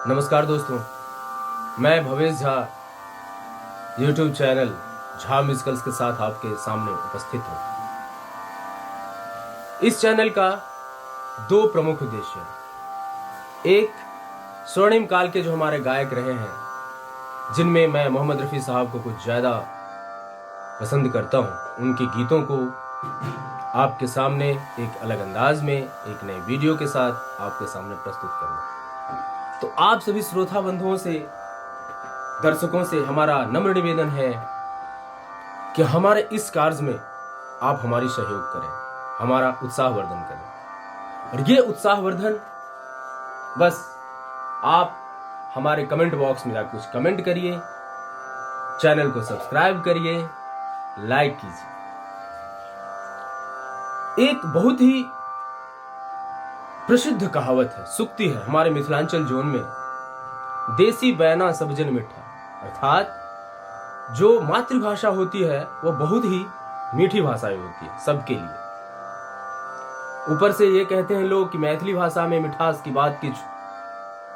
नमस्कार दोस्तों, मैं Bhavesh Jha YouTube channel Jha musicals के साथ आपके सामने उपस्थित हूँ। इस चैनल का दो प्रमुख उद्देश्य हैं। एक, स्वर्णिम काल के जो हमारे गायक रहे हैं, जिनमें मैं मोहम्मद रफ़ी साहब को कुछ ज़्यादा पसंद करता हूँ, उनके गीतों को आपके सामने एक अलग अंदाज में एक नए वीडियो के साथ आपके सामने प्रस्तुत करना। तो आप सभी श्रोता बंधुओं से, दर्शकों से हमारा नम्र निवेदन है कि हमारे इस कार्य में आप हमारी सहयोग करें, हमारा उत्साहवर्धन करें। और ये उत्साहवर्धन बस आप हमारे कमेंट बॉक्स में कुछ कमेंट करिए, चैनल को सब्सक्राइब करिए, लाइक कीजिए। एक बहुत ही प्रसिद्ध कहावत है, सूक्ति है हमारे मिथिलांचल जोन में, देसी बयाना सब जन मिठा। अर्थात जो मातृभाषा होती है वो बहुत ही मीठी भाषा होती है सबके लिए। ऊपर से ये कहते हैं लोग कि मैथिली भाषा में मिठास की बात कुछ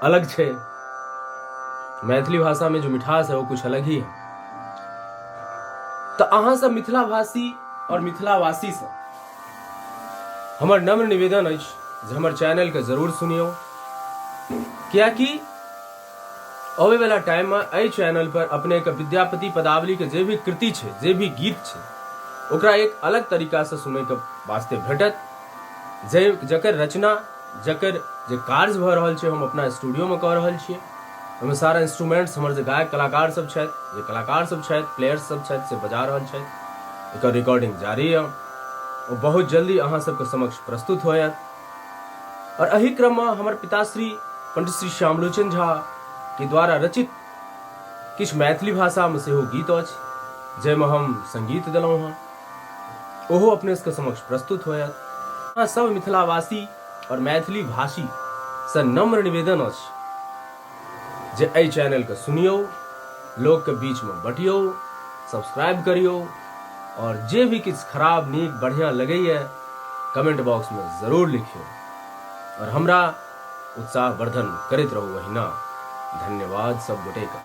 अलग है। मैथिली भाषा में जो मिठास है वो कुछ अलग ही है। तो अहाँ सब मिथिला भाषी और मिथिलावासी से हमर नम्र निवेदन अछि जे हमर चैनल के जरूर सुनियो, कियाकि आवे वाला टाइम में एहि चैनल पर अपने के विद्यापति पदावली के जे भी कृति छै, जे भी गीत छै, ओकरा एक अलग तरीका से सुने के वास्ते भेटत। जकर रचना, जकर जे कार्य भ रहल छै, हम अपना स्टूडियो में कऽ रहल छियै। ओहिमे सारा इंस्ट्रूमेंट्स हमर जे गायक कलाकार सब छथि, जे कलाकार सब छथि, प्लेयर्स सब छथि, से बजा रहल छथि। एकर रिकॉर्डिंग जारी है, और बहुत जल्दी अहाँ सबके समक्ष प्रस्तुत होयत। और एही क्रम में हमर पिताश्री पंडित श्री श्यामलोचन झा के द्वारा रचित किछ मैथिली भाषा में सेहो गीत अछि, जाहिमे हम संगीत देलहुँ हँ, ओहो अपने के समक्ष प्रस्तुत होयत। अहाँ सब मिथिलावासी और मैथिली भाषी से नम्र निवेदन अछि जे एहि चैनल के सुनियो, लोग के बीच में बटियो, सब्सक्राइब करियो, और जे भी किछ खराब नीक बढ़िया लगैए कमेंट बॉक्स में जरूर लिखियो, और हमरा उत्साह वर्धन करैत रहू। अहिना धन्यवाद सब गोटे का।